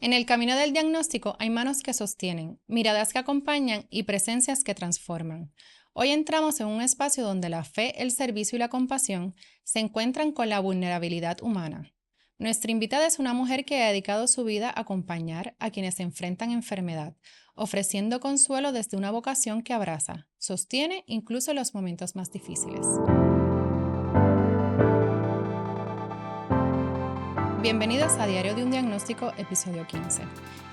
En el camino del diagnóstico hay manos que sostienen, miradas que acompañan y presencias que transforman. Hoy entramos en un espacio donde la fe, el servicio y la compasión se encuentran con la vulnerabilidad humana. Nuestra invitada es una mujer que ha dedicado su vida a acompañar a quienes se enfrentan a enfermedad, ofreciendo consuelo desde una vocación que abraza, sostiene incluso en los momentos más difíciles. Bienvenidos a Diario de un Diagnóstico, episodio 15.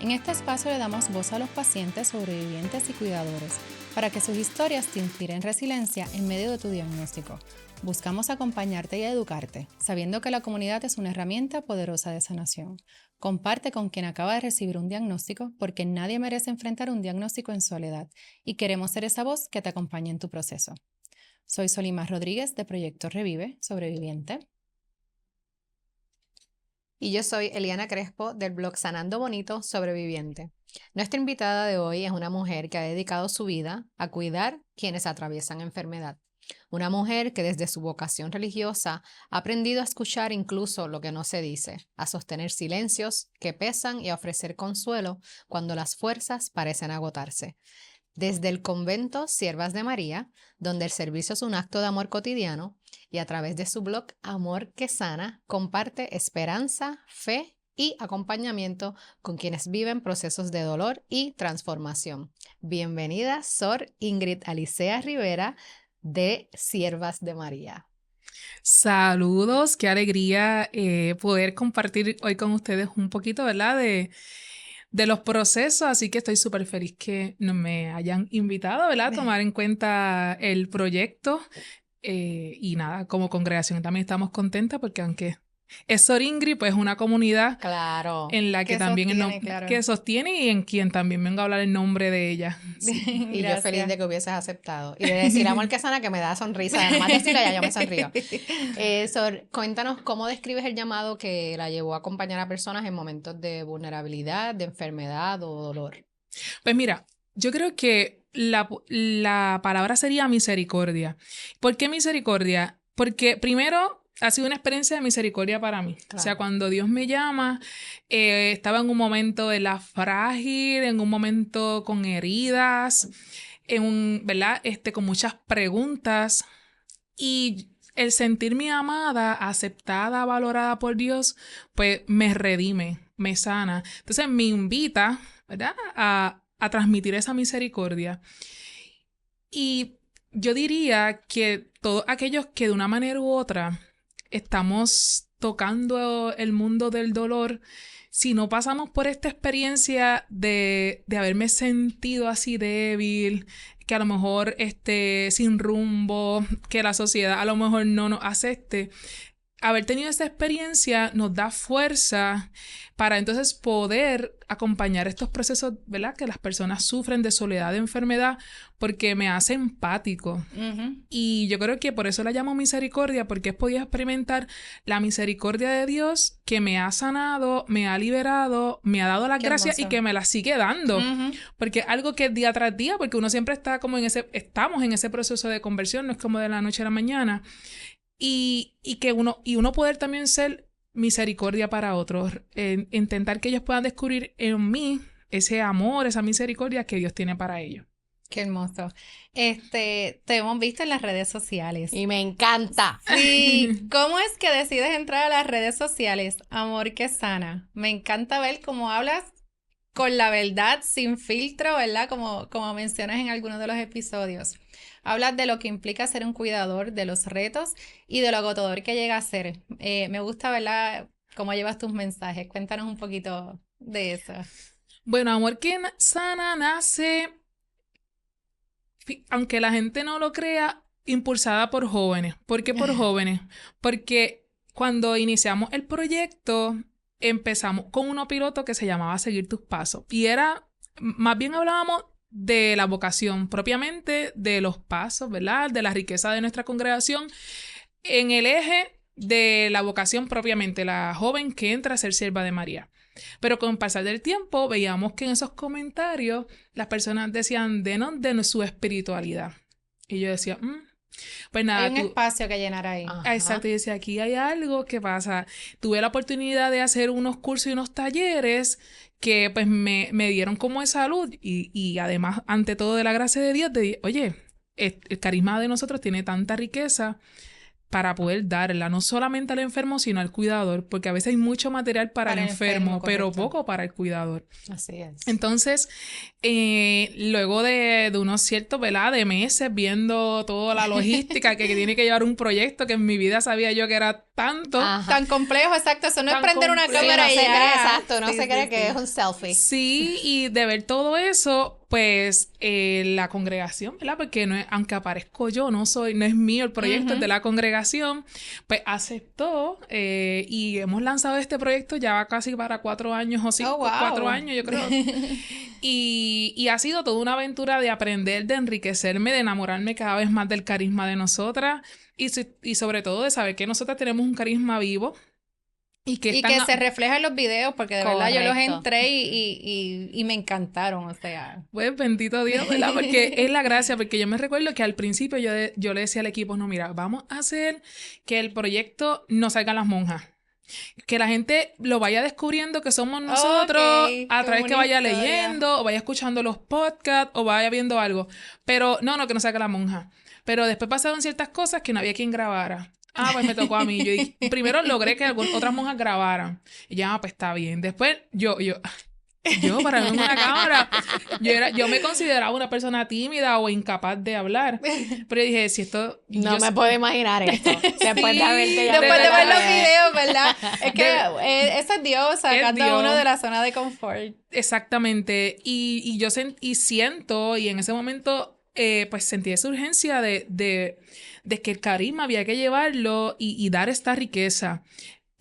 En este espacio le damos voz a los pacientes, sobrevivientes y cuidadores para que sus historias te inspiren resiliencia en medio de tu diagnóstico. Buscamos acompañarte y educarte, sabiendo que la comunidad es una herramienta poderosa de sanación. Comparte con quien acaba de recibir un diagnóstico porque nadie merece enfrentar un diagnóstico en soledad y queremos ser esa voz que te acompañe en tu proceso. Soy Solimar Rodríguez de Proyecto Revive, sobreviviente. Y yo soy Eliana Crespo del blog Sanando Bonito, sobreviviente. Nuestra invitada de hoy es una mujer que ha dedicado su vida a cuidar quienes atraviesan enfermedad. Una mujer que desde su vocación religiosa ha aprendido a escuchar incluso lo que no se dice, a sostener silencios que pesan y a ofrecer consuelo cuando las fuerzas parecen agotarse. Desde el convento Siervas de María, donde el servicio es un acto de amor cotidiano, y a través de su blog Amor que Sana, comparte esperanza, fe y acompañamiento con quienes viven procesos de dolor y transformación. Bienvenida, Sor Ingrid Alicea Rivera, de Siervas de María. Saludos, qué alegría poder compartir hoy con ustedes un poquito, ¿verdad? De los procesos, así que estoy súper feliz que me hayan invitado, ¿verdad? A tomar en cuenta el proyecto y nada, como congregación también estamos contentas porque aunque es Sor Ingrid, pues es una comunidad Claro, en la que también sostiene, claro. que sostiene y en quien tamén vengo a hablar el nombre de ella. Sí. Y yo feliz de que hubieses aceptado. Y de decir Amor que Sana, que me da sonrisa. Nada más decirlo, ya yo me sonrío. Sor, cuéntanos cómo describes el llamado que la llevó a acompañar a personas en momentos de vulnerabilidad, de enfermedad o dolor. Pues mira, yo creo que la palabra sería misericordia. ¿Por qué misericordia? Porque primero ha sido una experiencia de misericordia para mí. Claro. O sea, cuando Dios me llama, estaba en un momento de la frágil, en un momento con heridas, ¿verdad? Con muchas preguntas. Y el sentirme amada, aceptada, valorada por Dios, pues me redime, me sana. Entonces me invita, ¿verdad? A transmitir esa misericordia. Y yo diría que todos aquellos que de una manera u otra estamos tocando el mundo del dolor, si no pasamos por esta experiencia de haberme sentido así débil, que a lo mejor sin rumbo, que la sociedad a lo mejor no nos acepte, haber tenido esta experiencia nos da fuerza para entonces poder acompañar estos procesos, ¿verdad? Que las personas sufren de soledad, de enfermedad, porque me hace empático. Y yo creo que por eso la llamo misericordia, porque he podido experimentar la misericordia de Dios que me ha sanado, me ha liberado, me ha dado las gracias y que me las sigue dando. Porque es algo que es día tras día, porque uno siempre está como estamos en ese proceso de conversión, no es como de la noche a la mañana. Y uno poder también ser misericordia para otros, intentar que ellos puedan descubrir en mí ese amor, esa misericordia que Dios tiene para ellos. Qué hermoso. Te hemos visto en las redes sociales. Y me encanta. Sí, ¿cómo es que decides entrar a las redes sociales? Amor que Sana. Me encanta ver cómo hablas con la verdad, sin filtro, ¿verdad? Como mencionas en algunos de los episodios. Hablas de lo que implica ser un cuidador, de los retos y de lo agotador que llega a ser. Me gusta, ¿verdad? Cómo llevas tus mensajes. Cuéntanos un poquito de eso. Bueno, Amor que Sana nace, aunque la gente no lo crea, impulsada por jóvenes. ¿Por qué por jóvenes? Porque cuando iniciamos el proyecto, empezamos con uno piloto que se llamaba Seguir tus pasos. Y más bien hablábamos de la vocación, propiamente de los pasos, ¿verdad? De la riqueza de nuestra congregación, en el eje de la vocación propiamente, la joven que entra a ser sierva de María. Pero con el pasar del tiempo veíamos que en esos comentarios las personas decían, denos de su espiritualidad. Y yo decía, Pues nada, Hay un espacio que llenar ahí. Exacto, y decía, aquí hay algo que pasa. Tuve la oportunidad de hacer unos cursos y unos talleres que pues me dieron como esa luz y además, ante todo de la gracia de Dios, oye, el carisma de nosotros tiene tanta riqueza para poder darla, no solamente al enfermo, sino al cuidador, porque a veces hay mucho material para el enfermo, pero poco para el cuidador. Así es. Entonces, luego de unos ciertos, ¿verdad?, de meses viendo toda la logística que tiene que llevar un proyecto que en mi vida sabía yo que era tanto. Tan complejo, exacto. Eso no es Tan prender una complejo. cámara y ya. Exacto, no se cree que es un selfie. Sí, y de ver todo eso, pues la congregación, ¿verdad? Porque no es, aunque aparezco yo, no es mío el proyecto, es de la congregación, pues aceptó y hemos lanzado este proyecto ya va casi para 4 años o 5, 4 años yo creo. Y ha sido toda una aventura de aprender, de enriquecerme, de enamorarme cada vez más del carisma de nosotras y sobre todo de saber que nosotras tenemos un carisma vivo. Y que se refleja en los videos, porque de verdad yo los entré y me encantaron, o sea. Pues bendito Dios, ¿verdad? Porque es la gracia, porque yo me recuerdo que al principio yo le decía al equipo, no, mira, vamos a hacer que el proyecto no salgan las monjas. Que la gente lo vaya descubriendo que somos nosotros a través que vaya leyendo o vaya escuchando los podcasts o vaya viendo algo. Pero no, que no salga la monja. Pero después pasaron ciertas cosas que no había quien grabara. Pues me tocó a mí. Primero logré que otras monjas grabaran. Y ya, pues está bien. Después yo para mí una cámara, yo me consideraba una persona tímida o incapaz de hablar. Pero yo dije, si esto... No me puedo imaginar esto. Después de haberte ya después de ver los videos, ¿verdad? Es que esa es Dios sacando a uno de la zona de confort. Exactamente. Y yo siento, y en ese momento, pues sentí esa urgencia de que el carisma había que llevarlo y dar esta riqueza.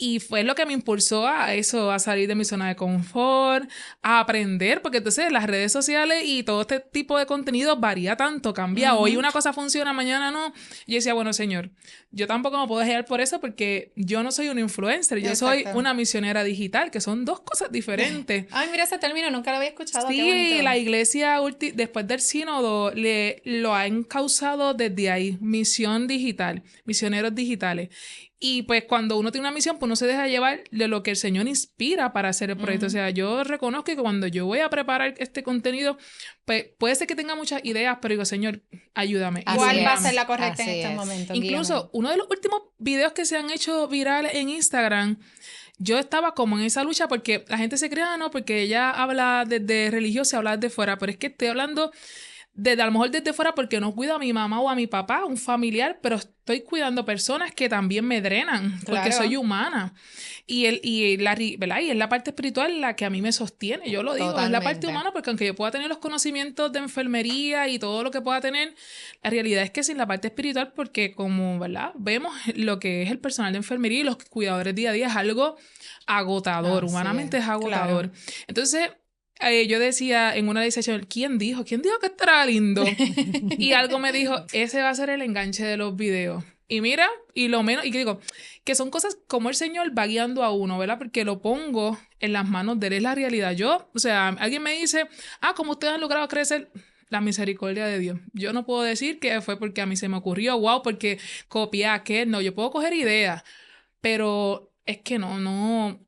Y fue lo que me impulsó a eso, a salir de mi zona de confort, a aprender, porque entonces las redes sociales y todo este tipo de contenido varía tanto, cambia. Hoy una cosa funciona, mañana no. Yo decía, bueno, Señor, yo tampoco me puedo dejar por eso porque yo no soy una influencer, yo soy una misionera digital, que son dos cosas diferentes. Ay, mira ese término, nunca lo había escuchado. Sí, la iglesia después del sínodo lo ha encauzado desde ahí, misión digital, misioneros digitales. Y pues cuando uno tiene una misión, pues uno se deja llevar de lo que el Señor inspira para hacer el proyecto. O sea, yo reconozco que cuando yo voy a preparar este contenido, pues puede ser que tenga muchas ideas, pero digo, Señor, ayúdame. ¿Cuál va a ser la correcta en este momento? Incluso uno de los últimos videos que se han hecho virales en Instagram, yo estaba como en esa lucha porque la gente se crea, no, porque ella habla desde religiosa, habla desde fuera, pero es que estoy hablando... a lo mejor desde fuera porque no cuido a mi mamá o a mi papá, un familiar, pero estoy cuidando personas que también me drenan, porque soy humana. ¿Verdad? Y es la parte espiritual la que a mí me sostiene, yo lo digo, Totalmente. Es la parte humana, porque aunque yo pueda tener los conocimientos de enfermería y todo lo que pueda tener, la realidad es que sin la parte espiritual, porque como, ¿verdad?, vemos lo que es el personal de enfermería y los cuidadores día a día es algo agotador, humanamente es agotador. Claro. Entonces... yo decía en una sesión, ¿quién dijo que estará lindo? Y algo me dijo, ese va a ser el enganche de los videos. Y mira, y lo menos, y que digo, que son cosas como el Señor va guiando a uno, ¿verdad? Porque lo pongo en las manos de Él, es la realidad. O sea, alguien me dice, ¿cómo ustedes han logrado crecer? La misericordia de Dios. Yo no puedo decir que fue porque a mí se me ocurrió, porque copié a aquel. No, yo puedo coger ideas, pero... es que no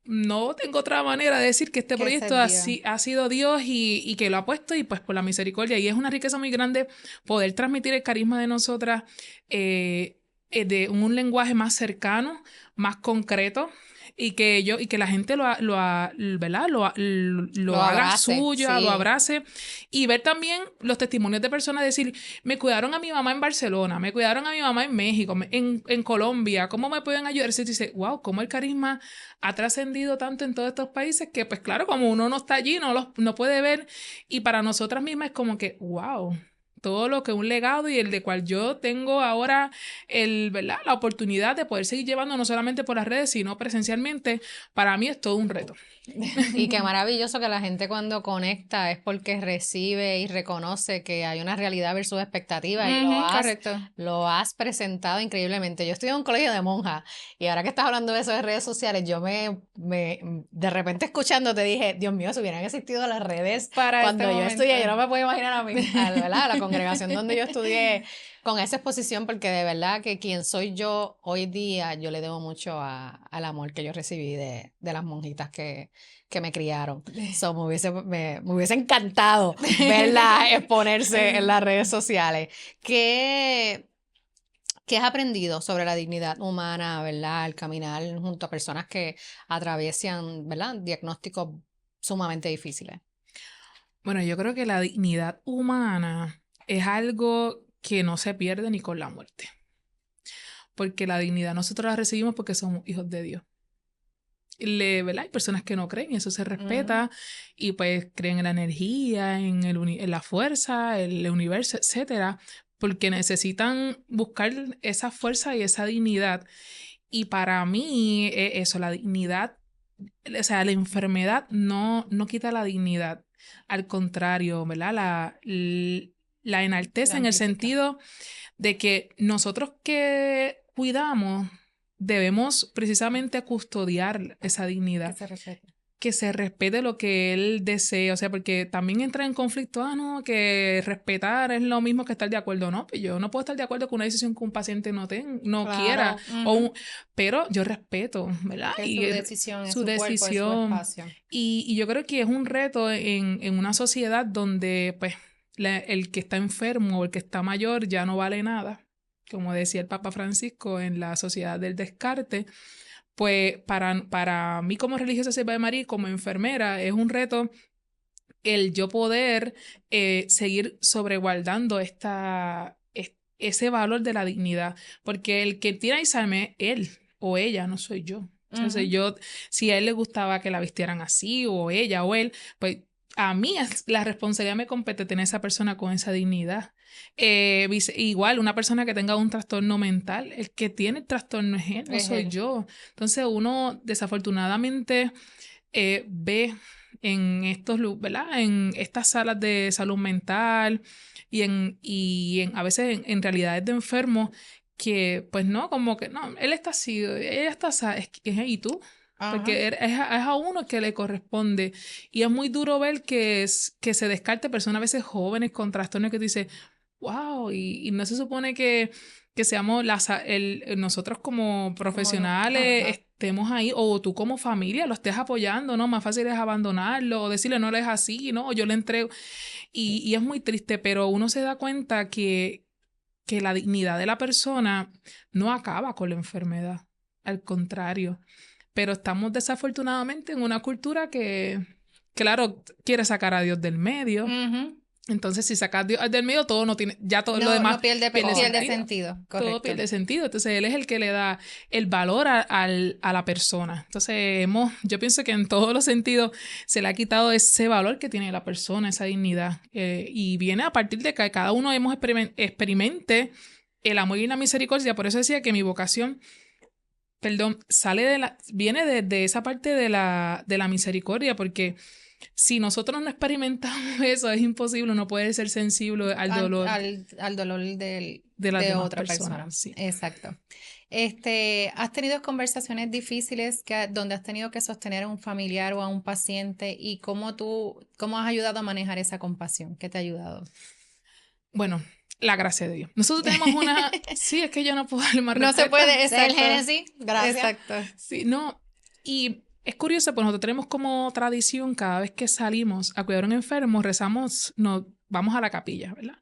tengo otra manera de decir que este proyecto ha sido Dios y que lo ha puesto y pues por la misericordia. Y es una riqueza muy grande poder transmitir el carisma de nosotras de un lenguaje más cercano, más concreto y que la gente lo haga suyo, lo abrace y ver también los testimonios de personas decir, me cuidaron a mi mamá en Barcelona, me cuidaron a mi mamá en México, en Colombia, ¿cómo me pueden ayudar? Y dice, wow, cómo el carisma ha trascendido tanto en todos estos países que pues claro, como uno no está allí, no puede ver y para nosotras mismas es como que, wow, todo lo que es un legado y el de cual yo tengo ahora ¿verdad?, la oportunidad de poder seguir llevando no solamente por las redes, sino presencialmente, para mí es todo un reto. Y qué maravilloso que la gente cuando conecta es porque recibe y reconoce que hay una realidad versus expectativa y lo has presentado increíblemente. Yo estudié en un colegio de monjas y ahora que estás hablando de eso de redes sociales, yo de repente escuchando te dije, Dios mío, si hubieran existido las redes cuando yo estudié, yo no me puedo imaginar a mí, ¿verdad?, la congregación congregación donde yo estudié, con esa exposición, porque de verdad que quien soy yo hoy día, yo le debo mucho al amor que yo recibí de las monjitas que me criaron. So, me hubiese encantado verla exponerse en las redes sociales. ¿Qué has aprendido sobre la dignidad humana, verdad, al caminar junto a personas que atraviesan, verdad, diagnósticos sumamente difíciles? Bueno, yo creo que la dignidad humana es algo que no se pierde ni con la muerte. Porque la dignidad nosotros la recibimos porque somos hijos de Dios. ¿Verdad? Hay personas que no creen y eso se respeta y pues creen en la energía, en la fuerza, el universo, etcétera, porque necesitan buscar esa fuerza y esa dignidad. Y para mí, eso, la dignidad, o sea, la enfermedad no quita la dignidad. Al contrario, ¿verdad? La enaltece en el sentido de que nosotros que cuidamos debemos precisamente custodiar esa dignidad. Que se respete lo que él desee, o sea, porque también entra en conflicto, no, que respetar es lo mismo que estar de acuerdo, no, pues yo no puedo estar de acuerdo con una decisión que un paciente no claro. quiera, pero yo respeto, ¿verdad? Que y su decisión, su decisión, cuerpo, es su espacio. Y yo creo que es un reto en una sociedad donde, pues, el que está enfermo o el que está mayor ya no vale nada, como decía el Papa Francisco en la sociedad del descarte. Pues para mí como religiosa Sierva de María, como enfermera, es un reto el yo poder seguir sobreguardando ese valor de la dignidad, porque el que tiene Alzheimer es él o ella, no soy yo. Entonces si a él le gustaba que la vistieran así, o ella o él, pues a mí la responsabilidad me compete tener esa persona con esa dignidad. Igual, una persona que tenga un trastorno mental, el que tiene el trastorno es él, no soy yo. Entonces uno desafortunadamente ve en ¿verdad? En estas salas de salud mental y a veces en realidades de enfermos que pues no, como que no, él está así, ella está así, ¿y tú? Porque es a uno que le corresponde. Y es muy duro ver que se descarte personas a veces jóvenes con trastornos que tú dices, wow, y no se supone que seamos nosotros como profesionales estemos ahí, o tú como familia lo estés apoyando, ¿no? Más fácil es abandonarlo o decirle no es así, ¿no? Yo le entrego. Y es muy triste, pero uno se da cuenta que la dignidad de la persona no acaba con la enfermedad. Al contrario. Pero estamos desafortunadamente en una cultura que, claro, quiere sacar a Dios del medio. Entonces, si sacas a Dios del medio, todo no tiene, ya todo lo demás pierde sentido. Correcto. Todo pierde sentido. Entonces, Él es el que le da el valor a la persona. Entonces, yo pienso que en todos los sentidos se le ha quitado ese valor que tiene la persona, esa dignidad. Y viene a partir de que cada uno experimente el amor y la misericordia. Por eso decía que mi vocación viene de esa parte de la misericordia, porque si nosotros no experimentamos eso, es imposible, no puede ser sensible al dolor. Al dolor de otra persona. Sí. Exacto. ¿Has tenido conversaciones difíciles donde has tenido que sostener a un familiar o a un paciente y cómo has ayudado a manejar esa compasión? ¿Qué te ha ayudado? Bueno, la gracia de Dios. Nosotros tenemos una... Sí, es que yo no puedo darle más respuesta. No se puede, exacto. El Génesis, gracias. Exacto. Sí, no. Y es curioso, pues nosotros tenemos como tradición, cada vez que salimos a cuidar a un enfermo, vamos a la capilla, ¿verdad?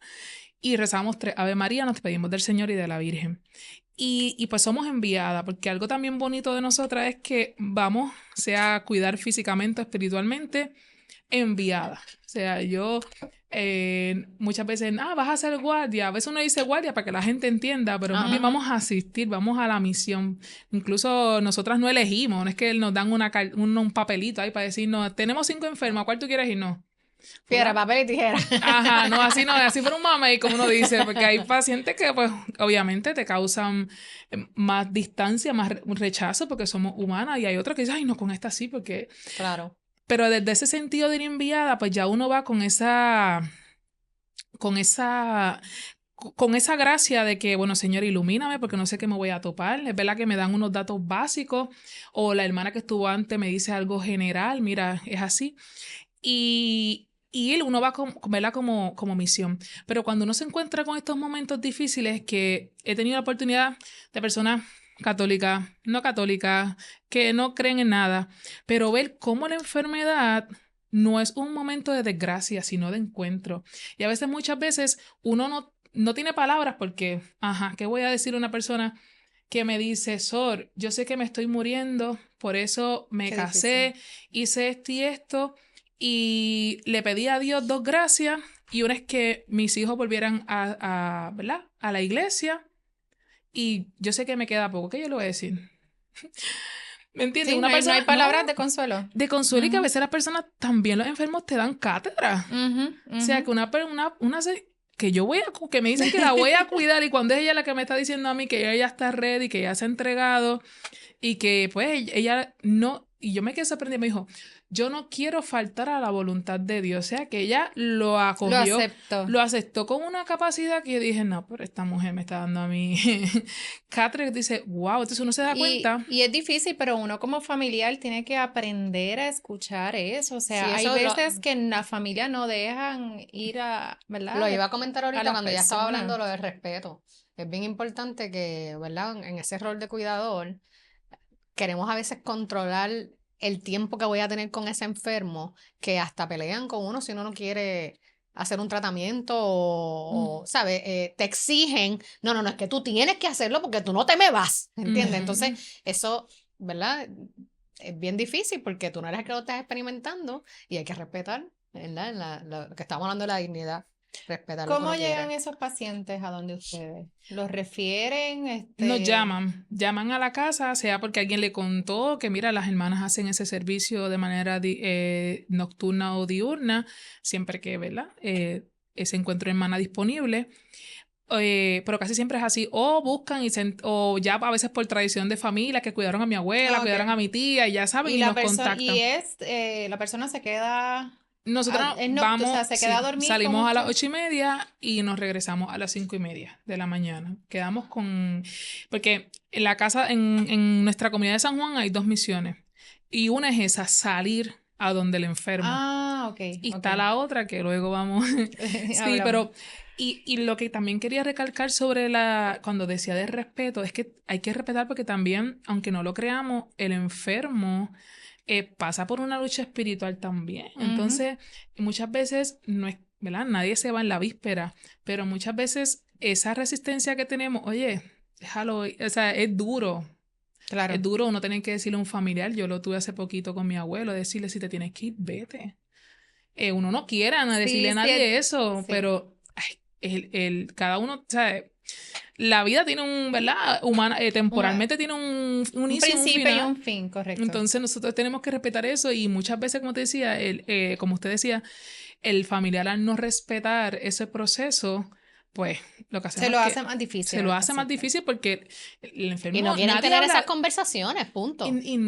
Y rezamos 3 Ave María, nos pedimos del Señor y de la Virgen. Y pues somos enviadas, porque algo también bonito de nosotras es que vamos, sea a cuidar físicamente o espiritualmente, enviada. O sea, yo muchas veces, vas a ser guardia. A veces uno dice guardia para que la gente entienda, pero más bien vamos a asistir, vamos a la misión. Incluso nosotras no elegimos, no es que nos dan un papelito ahí para decirnos, tenemos 5 enfermos, ¿a cuál tú quieres ir? No. Piedra, papel y tijera. Ajá, no, así fuera un mamey, como uno dice, porque hay pacientes que, pues, obviamente te causan más distancia, más rechazo, porque somos humanas, y hay otros que dicen, ay, no, con esta sí, porque... Claro. Pero desde ese sentido de ir enviada, pues ya uno va con esa gracia de que, bueno, Señor, ilumíname porque no sé qué me voy a topar. Es verdad que me dan unos datos básicos, o la hermana que estuvo antes me dice algo general, mira, es así. Y y uno va con, ¿verdad? Como misión. Pero cuando uno se encuentra con estos momentos difíciles, que he tenido la oportunidad de personas católicas, no católicas, que no creen en nada, pero ver cómo la enfermedad no es un momento de desgracia, sino de encuentro. Y a veces, muchas veces, uno no tiene palabras porque, ¿qué voy a decir a una persona que me dice, Sor, yo sé que me estoy muriendo, por eso me Qué casé, hice esto y esto, y le pedí a Dios 2 gracias, y una es que mis hijos volvieran ¿verdad? A la iglesia, y yo sé que me queda poco, ¿qué yo le voy a decir? ¿Me entiendes? Sí, Una no hay persona, palabras de consuelo. de consuelo, y que a Ujú, veces las personas, también los enfermos te dan cátedra. ujú, O sea, ujú. que que yo que me dicen que la voy a cuidar, y cuando es ella la que me está diciendo a mí que ella ya está ready, que ya se ha entregado, y que pues ella no, y yo me quedé sorprendida, me dijo, yo no quiero faltar a la voluntad de Dios, o sea, que ella lo Lo acogió, acepto. lo aceptó con una capacidad que yo dije, no, pero esta mujer me está dando a mí. Catherine dice, wow, entonces uno se da cuenta. Y es difícil, pero uno como familiar tiene que aprender a escuchar eso. O Sí, sea, hay eso veces que en la familia no dejan ir a, lo ¿verdad? iba a comentar A ahorita las cuando ya estaba hablando personas. de lo del respeto. Es bien importante que, ¿verdad? En ese rol de cuidador, queremos a veces controlar el tiempo que voy a tener con ese enfermo, que hasta pelean con uno si uno no quiere hacer un tratamiento o, ¿sabes? Te exigen, no, es que tú tienes que hacerlo porque tú no te me vas, ¿entiendes? Ujú. Entonces, eso, ¿verdad? Es bien difícil porque tú no eres el que lo estás experimentando y hay que respetar, ¿verdad? Lo que estamos hablando de la dignidad, respetar lo que ¿Cómo uno llegan quiere. esos pacientes a donde ustedes? ¿Los refieren? Nos llaman a la casa, sea porque alguien le contó que, mira, las hermanas hacen ese servicio de manera nocturna o diurna, siempre que, ¿verdad? Ese encuentro de hermana disponible. Pero casi siempre es así, o buscan o ya a veces por tradición de familia, que cuidaron a mi abuela, Ah, cuidaron ok. a mi tía, y ya saben, Y y la nos persona, y contactan. la persona se queda, Nosotros o vamos, sea, se queda a sí, dormir con salimos a las usted. 8:30 y nos regresamos a las 5:30 de la mañana. Quedamos porque en la casa, en nuestra comunidad de San Juan hay 2 misiones, y una es esa, salir a donde el enfermo. Ah, ok, Y ok. está la otra que luego vamos. Sí, Hablamos. pero y lo que también quería recalcar sobre cuando decía de respeto, es que hay que respetar, porque también, aunque no lo creamos, el enfermo pasa por una lucha espiritual también. Ujú. Entonces, muchas veces no es, ¿verdad? Nadie se va en la víspera, pero muchas veces esa resistencia que tenemos, oye, déjalo, o sea, es duro. Es Claro. duro uno tener que decirle a un familiar. Yo lo tuve hace poquito con mi abuelo, decirle, si te tienes que ir, vete. Uno no quiere decirle Sí, a sí, nadie eso, sí. pero ay, cada uno, o sea, la vida tiene ¿verdad? Humana, Un, temporalmente tiene un un inicio y un principio y final. un fin, correcto. Entonces nosotros tenemos que respetar eso, y muchas veces, como te decía, como usted decía, el familiar, al no respetar ese proceso, pues lo que Se hacemos lo es hace que más difícil se lo al hace más paciente. difícil, porque el Y no enfermo, quieren nadie tener esas habla. conversaciones, punto. Y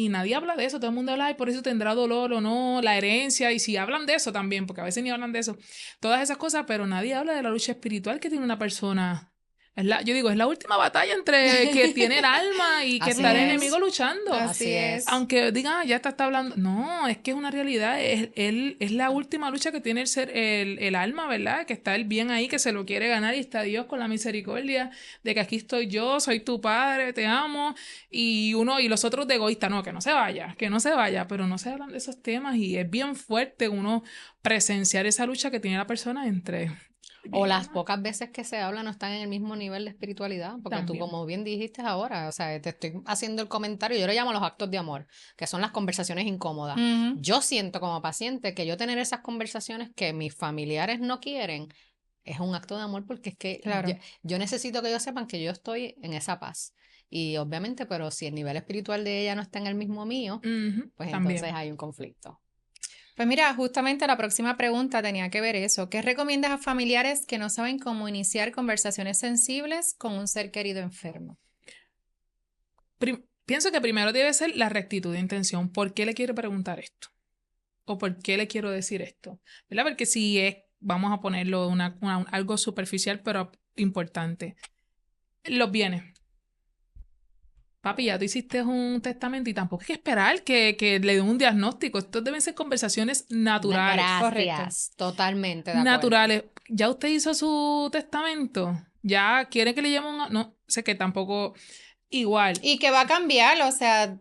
nadie habla de eso. Todo el mundo habla, y por eso tendrá dolor o no, la herencia, y si hablan de eso también, porque a veces ni hablan de eso, todas esas cosas, pero nadie habla de la lucha espiritual que tiene una persona. Yo digo, es la última batalla entre que tiene el alma y que Así está el enemigo es, luchando. Así así es. es. Aunque digan, ya está hablando. No, es que es una realidad. Es la última lucha que tiene el alma, ¿verdad? Que está el bien ahí, que se lo quiere ganar, y está Dios con la misericordia de que aquí estoy yo, soy tu padre, te amo. Y los otros de egoísta, no, que no se vaya, pero no se hablan de esos temas, y es bien fuerte uno presenciar esa lucha que tiene la persona entre el O bien y el las mal. pocas veces que se habla no están en el mismo nivel de espiritualidad, porque tú, También. como bien dijiste ahora, o sea, te estoy haciendo el comentario, yo lo llamo los actos de amor, que son las conversaciones incómodas. Ujú, Yo siento como paciente que yo tener esas conversaciones que mis familiares no quieren es un acto de amor, porque es que claro. yo necesito que ellos sepan que yo estoy en esa paz. Y obviamente, pero si el nivel espiritual de ella no está en el mismo mío, Ujú, pues entonces también. hay un conflicto. Pues mira, justamente la próxima pregunta tenía que ver eso. ¿Qué recomiendas a familiares que no saben cómo iniciar conversaciones sensibles con un ser querido enfermo? Pienso que primero debe ser la rectitud de intención. ¿Por qué le quiero preguntar esto? ¿O por qué le quiero decir esto? ¿Verdad? Porque si es, vamos a ponerlo algo superficial, pero importante. Los bienes. papi, ya tú hiciste un testamento y tampoco hay que esperar que le den un diagnóstico. Estos deben ser conversaciones naturales. Gracias, totalmente de acuerdo. Naturales. ¿Ya usted hizo su testamento? ¿Ya quiere que le lleve un...? No, sé que tampoco igual. Y que va a cambiar, o sea,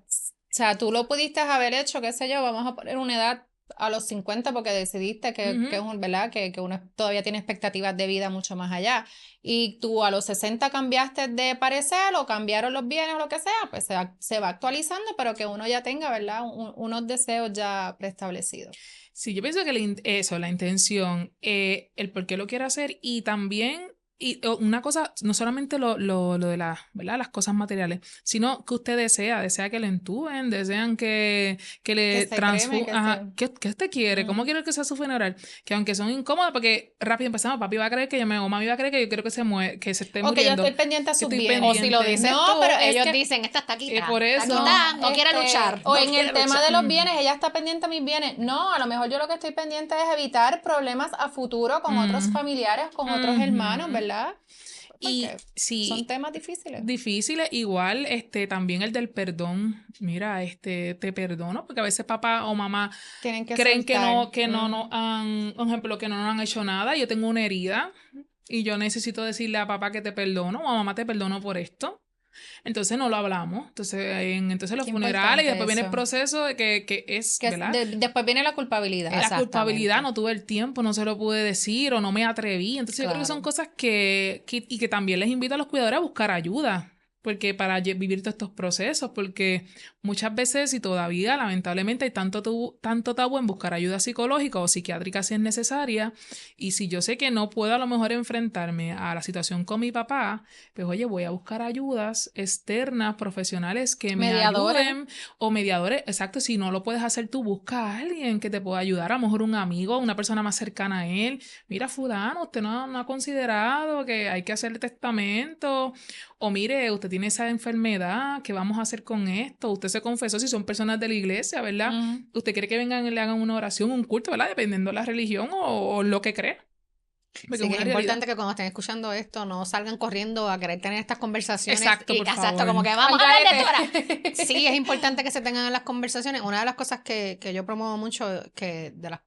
tú lo pudiste haber hecho, qué sé yo, vamos a poner una edad a los 50 porque decidiste que es un, ¿verdad? Que uno todavía tiene expectativas de vida mucho más allá. Y tú a los 60 cambiaste de parecer o cambiaron los bienes o lo que sea, pues se va actualizando, pero que uno ya tenga, ¿verdad? Unos deseos ya preestablecidos. Sí, yo pienso que la intención, el por qué lo quiere hacer y también... Y una cosa, no solamente lo de ¿verdad? Las cosas materiales, sino que usted desea que le entuben, desean que le transfunden. ¿Qué usted quiere? ¿Cómo quiere que sea su funeral? Que aunque son incómodas, porque rápido empezamos, papi va a creer que yo me o mami va a creer que yo quiero que se esté muriendo. O que yo estoy pendiente a sus bienes. O si lo dicen tú, pero ellos dicen, esta está aquí. Por eso. No quiere luchar. O en el tema de los bienes, ella está pendiente a mis bienes. No, a lo mejor yo lo que estoy pendiente es evitar problemas a futuro con otros familiares, con otros hermanos, ¿verdad? Y sí, son temas difíciles. Difíciles, igual, también el del perdón. Mira, te perdono, porque a veces papá o mamá creen que no han, por ejemplo, que no nos han hecho nada. Yo tengo una herida y yo necesito decirle a papá que te perdono o a mamá te perdono por esto. Entonces no lo hablamos. Entonces los funerales y después viene el proceso de que es, ¿verdad? Después viene la culpabilidad. La culpabilidad, no tuve el tiempo, no se lo pude decir o no me atreví. Entonces yo creo que son cosas y que también les invito a los cuidadores a buscar ayuda. Porque para vivir todos estos procesos, porque muchas veces y todavía lamentablemente hay tanto tabú en buscar ayuda psicológica o psiquiátrica si es necesaria, y si yo sé que no puedo a lo mejor enfrentarme a la situación con mi papá, pues oye, voy a buscar ayudas externas, profesionales que me ayuden, o mediadores, exacto, si no lo puedes hacer tú, busca a alguien que te pueda ayudar, a lo mejor un amigo, una persona más cercana a él, mira fulano, usted no ha considerado que hay que hacerle testamento, o mire, usted tiene esa enfermedad, ¿qué vamos a hacer con esto? Usted se confesó, si son personas de la iglesia, ¿verdad? Usted quiere que vengan y le hagan una oración, un culto, ¿verdad? Dependiendo de la religión o lo que cree. Porque sí, que es importante que cuando estén escuchando esto no salgan corriendo a querer tener estas conversaciones. Exacto, por favor. Como que vamos a hablar de esto ahora. Sí, es importante que se tengan las conversaciones. Una de las cosas que yo promuevo mucho, que de las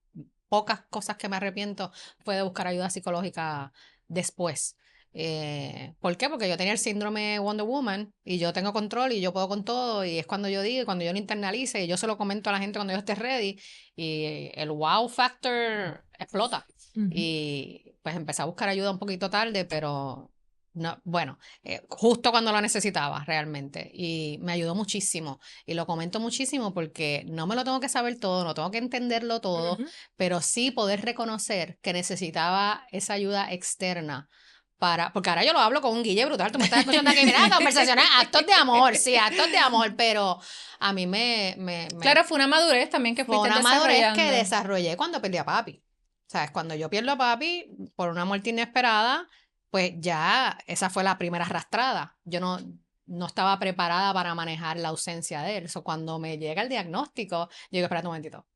pocas cosas que me arrepiento, fue de buscar ayuda psicológica después. ¿Por qué? Porque yo tenía el síndrome Wonder Woman y yo tengo control y yo puedo con todo, y es cuando yo digo, cuando yo lo internalice y yo se lo comento a la gente cuando yo esté ready, y el wow factor explota. Y pues empecé a buscar ayuda un poquito tarde, pero no, bueno, justo cuando lo necesitaba realmente, y me ayudó muchísimo y lo comento muchísimo porque no me lo tengo que saber todo, no tengo que entenderlo todo, pero sí poder reconocer que necesitaba esa ayuda externa. Porque ahora yo lo hablo con un guille brutal, tú me estás escuchando aquí, mira, conversaciones, actos de amor, sí, actos de amor, pero a mí Claro, fue una madurez también que fuiste desarrollando. Fue una madurez que desarrollé cuando perdí a papi. ¿Sabes? Cuando yo pierdo a papi por una muerte inesperada, pues ya esa fue la primera arrastrada. Yo no estaba preparada para manejar la ausencia de él. Eso cuando me llega el diagnóstico, yo digo, espérate un momentito,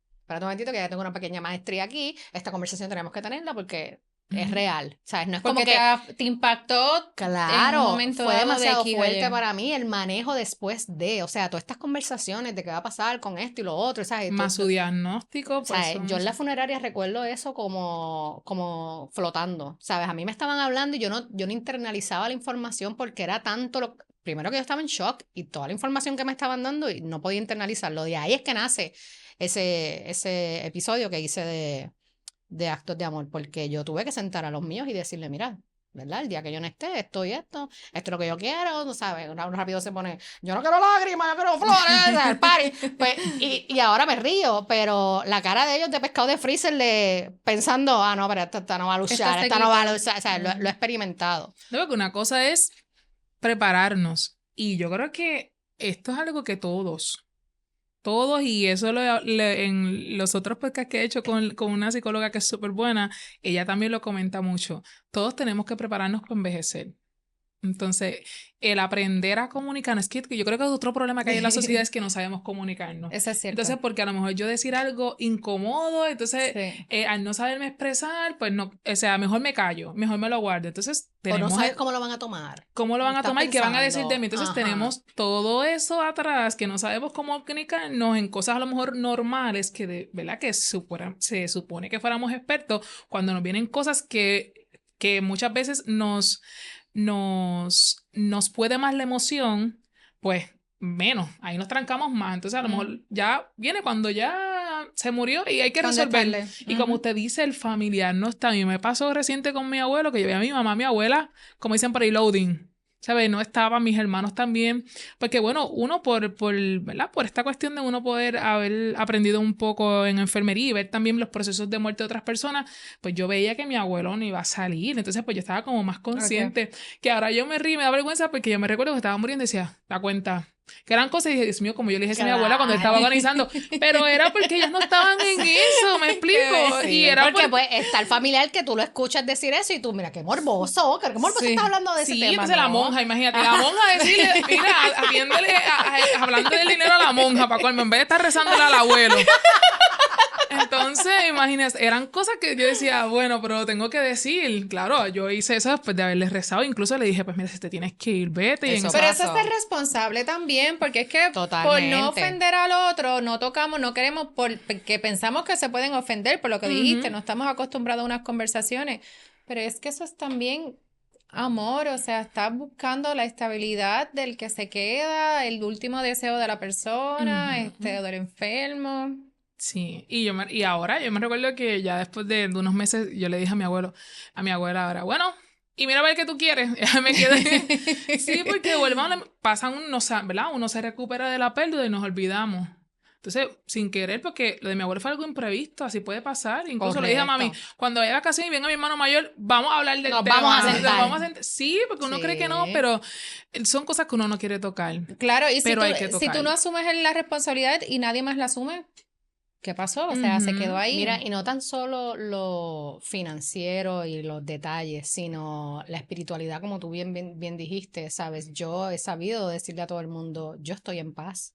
que ya tengo una pequeña maestría aquí, esta conversación tenemos que tenerla porque es real, ¿sabes? No es porque como que te impactó. Claro, en un momento fue demasiado de fuerte para mí el manejo después de, o sea, todas estas conversaciones de qué va a pasar con esto y lo otro, ¿sabes? Más su diagnóstico. Pues, ¿sabes? Yo en la funeraria recuerdo eso como flotando, ¿sabes? A mí me estaban hablando y yo no internalizaba la información porque era tanto primero que yo estaba en shock y toda la información que me estaban dando y no podía internalizarlo. De ahí es que nace ese episodio que hice de actos de amor, porque yo tuve que sentar a los míos y decirle, mira, ¿verdad? El día que yo no esté, esto es lo que yo quiero, ¿no sabes? Uno rápido se pone, yo no quiero lágrimas, yo quiero flores, el party. Pues, y ahora me río, pero la cara de ellos de pescado de freezer pensando, no, pero esta no va a luchar, esta no va a luchar, o sea, lo he experimentado. No, porque una cosa es prepararnos, y yo creo que esto es algo que todos, y eso en los otros podcasts que he hecho con una psicóloga que es súper buena, ella también lo comenta mucho. Todos tenemos que prepararnos para envejecer. Entonces, el aprender a comunicar, es que yo creo que otro problema que hay en la sociedad es que no sabemos comunicarnos. Eso es cierto. Entonces, porque a lo mejor yo decir algo incómodo, entonces Sí. al no saberme expresar, pues no, o sea, mejor me callo, mejor me lo guardo. Entonces, O no tenemos sabes cómo lo van a tomar. cómo lo van a Estás tomar y qué van a decir de mí. pensando, Entonces, tenemos todo eso atrás que no sabemos cómo comunicarnos en cosas a lo mejor normales que, ¿verdad? Que se supone que fuéramos expertos cuando nos vienen cosas que muchas veces nos puede más la emoción, pues menos, ahí nos trancamos más. Entonces a lo mejor ya viene cuando ya se murió y hay que resolver. Y como usted dice, el familiar no está. A mí me pasó reciente con mi abuelo, que yo vi a mi mamá, mi abuela, como dicen por ahí, loading. ¿Sabes? No estaban mis hermanos también, porque bueno, uno ¿verdad? Por esta cuestión de uno poder haber aprendido un poco en enfermería y ver también los procesos de muerte de otras personas, pues yo veía que mi abuelo no iba a salir, entonces pues yo estaba como más consciente, que ahora yo me río, me da vergüenza porque yo me recuerdo que estaba muriendo y decía, da cuenta, que eran cosas y dije, Dios mío, como yo le dije a mi abuela cuando estaba organizando, pero era porque ellas no estaban en eso, me explico, Sí, y era porque pues está el familiar que tú lo escuchas decir eso y tú, mira, qué morboso estás hablando de ese tema. Sí, entonces la monja, imagínate, la monja decirle, mira, atiéndele, hablando del dinero a la monja, para colmo, en vez de estar rezándole al abuelo. Entonces, imagínate, eran cosas que yo decía, bueno, pero tengo que decir. Claro, yo hice eso después de haberles rezado. Incluso le dije, pues mira, si te tienes que ir, vete. Eso Pero pasó. eso es ser responsable también, porque es que Totalmente. por no ofender al otro, no tocamos, no queremos, porque pensamos que se pueden ofender por lo que dijiste, no estamos acostumbrados a unas conversaciones, pero es que eso es también amor, o sea, estás buscando la estabilidad del que se queda, el último deseo de la persona, o del enfermo. Sí, y ahora yo me recuerdo que ya después de unos meses yo le dije a mi abuela ahora, bueno, y mira a ver qué tú quieres. Ya me quedé. Sí, porque pasan unos, ¿verdad? Uno se recupera de la pérdida y nos olvidamos. Entonces, sin querer, porque lo de mi abuelo fue algo imprevisto, así puede pasar. Incluso le dije a mami, cuando vaya a vacaciones y venga mi hermano mayor, vamos a hablar del tema. Vamos a sentar. Sí, porque uno cree que no, pero son cosas que uno no quiere tocar. Claro, y pero hay que si tú tocar. no asumes la responsabilidad y nadie más la asume, ¿qué pasó? O sea, se quedó ahí. Mira, y no tan solo lo financiero y los detalles, sino la espiritualidad, como tú bien dijiste, ¿sabes? Yo he sabido decirle a todo el mundo, yo estoy en paz.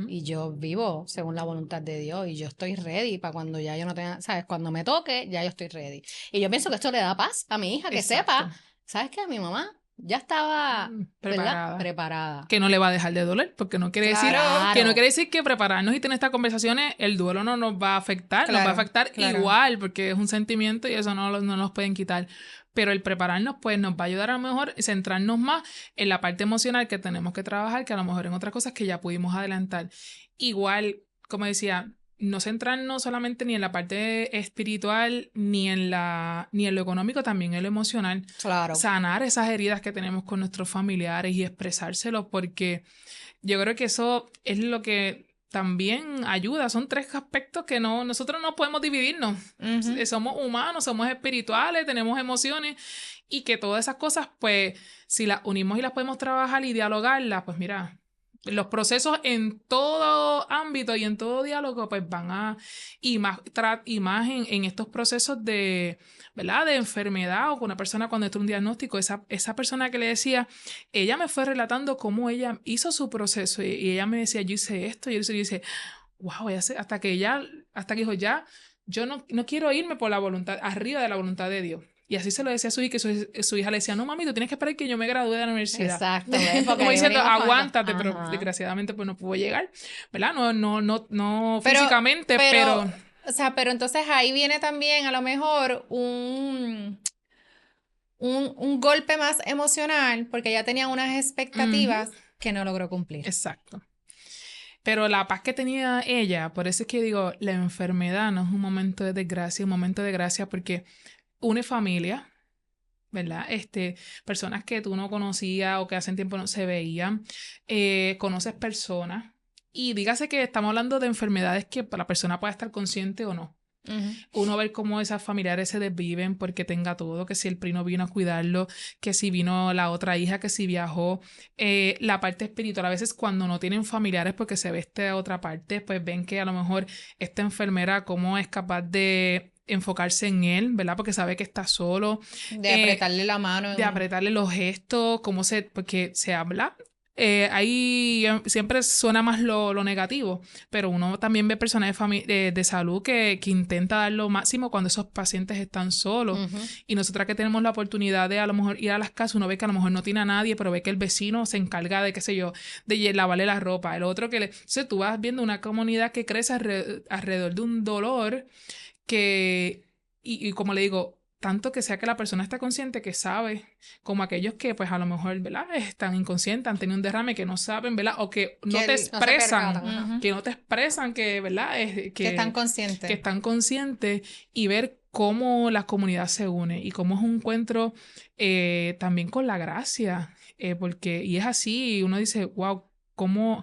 Y yo vivo según la voluntad de Dios y yo estoy ready para cuando ya yo no tenga, ¿sabes? Cuando me toque, ya yo estoy ready. Y yo pienso que esto le da paz a mi hija, que sepa, ¿sabes qué? A mi mamá ya estaba preparada. Que no le va a dejar de doler, porque no quiere decir que prepararnos y tener estas conversaciones, el duelo no nos va a afectar, nos va a afectar igual, porque es un sentimiento y eso no nos pueden quitar. Pero el prepararnos, pues, nos va a ayudar a lo mejor a centrarnos más en la parte emocional que tenemos que trabajar, que a lo mejor en otras cosas que ya pudimos adelantar. Igual, como decía, no centrarnos solamente ni en la parte espiritual, ni en lo económico, también en lo emocional. Claro. Sanar esas heridas que tenemos con nuestros familiares y expresárselos, porque yo creo que eso es lo que también ayuda. Son 3 aspectos que nosotros no podemos dividirnos. Somos humanos, somos espirituales, tenemos emociones y que todas esas cosas, pues, si las unimos y las podemos trabajar y dialogarlas, pues mira, los procesos en todo ámbito y en todo diálogo, pues van a, y más en estos procesos de, ¿verdad? De enfermedad o con una persona cuando está un diagnóstico, esa persona que le decía, ella me fue relatando cómo ella hizo su proceso y ella me decía, yo hice esto, y yo hice, wow, hasta que dijo, ya, yo no quiero irme por la voluntad, arriba de la voluntad de Dios. Y así se lo decía a su hija, que su hija le decía, no, mami, tú tienes que esperar que yo me gradúe de la universidad. Exacto. Como diciendo, aguántate, pero desgraciadamente pues no pudo llegar, ¿verdad? No físicamente, pero... O sea, pero entonces ahí viene también a lo mejor un golpe más emocional, porque ella tenía unas expectativas que no logró cumplir. Exacto. Pero la paz que tenía ella, por eso es que digo, la enfermedad no es un momento de desgracia, un momento de gracia porque une familia, ¿verdad? Personas que tú no conocías o que hace tiempo no se veían, conoces personas y dígase que estamos hablando de enfermedades que la persona pueda estar consciente o no. Uno ver cómo esas familiares se desviven porque tenga todo, que si el primo vino a cuidarlo, que si vino la otra hija, que si viajó, la parte espiritual, a veces cuando no tienen familiares porque se ve esta otra parte, pues ven que a lo mejor esta enfermera cómo es capaz de enfocarse en él, ¿verdad? Porque sabe que está solo. De apretarle la mano. De apretarle los gestos, porque se habla. Ahí siempre suena más lo negativo, pero uno también ve personas de salud que intenta dar lo máximo cuando esos pacientes están solos. Y nosotras que tenemos la oportunidad de a lo mejor ir a las casas, uno ve que a lo mejor no tiene a nadie, pero ve que el vecino se encarga de, qué sé yo, de lavarle la ropa, el otro entonces tú vas viendo una comunidad que crece alrededor de un dolor que, y como le digo, tanto que sea que la persona está consciente, que sabe, como aquellos que pues a lo mejor, ¿verdad? Están inconscientes, han tenido un derrame, que no saben, ¿verdad? O que no te expresan, que no te expresan, que, ¿verdad? Que están conscientes. Que están conscientes, y ver cómo la comunidad se une y cómo es un encuentro también con la gracia, porque, y es así, y uno dice, wow, ¿cómo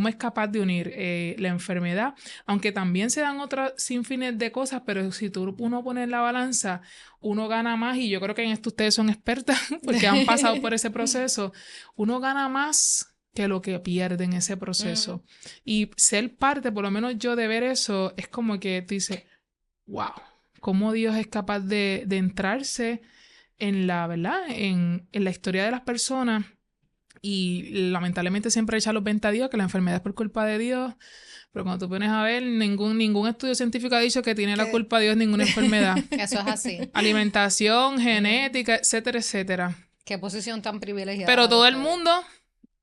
es capaz de unir la enfermedad? Aunque también se dan otras sinfines de cosas, pero si uno pone en la balanza, uno gana más, y yo creo que en esto ustedes son expertas porque han pasado por ese proceso, uno gana más que lo que pierde en ese proceso. Y ser parte, por lo menos yo, de ver eso, es como que tú dices, wow, cómo Dios es capaz de entrarse en la, ¿verdad? En la historia de las personas. Y lamentablemente siempre echa los 20 a Dios, que la enfermedad es por culpa de Dios. Pero cuando tú pones a ver, ningún estudio científico ha dicho que tiene la culpa de Dios ninguna enfermedad. Eso es así. Alimentación, genética, etcétera, etcétera. Qué posición tan privilegiada. Pero todo el mundo,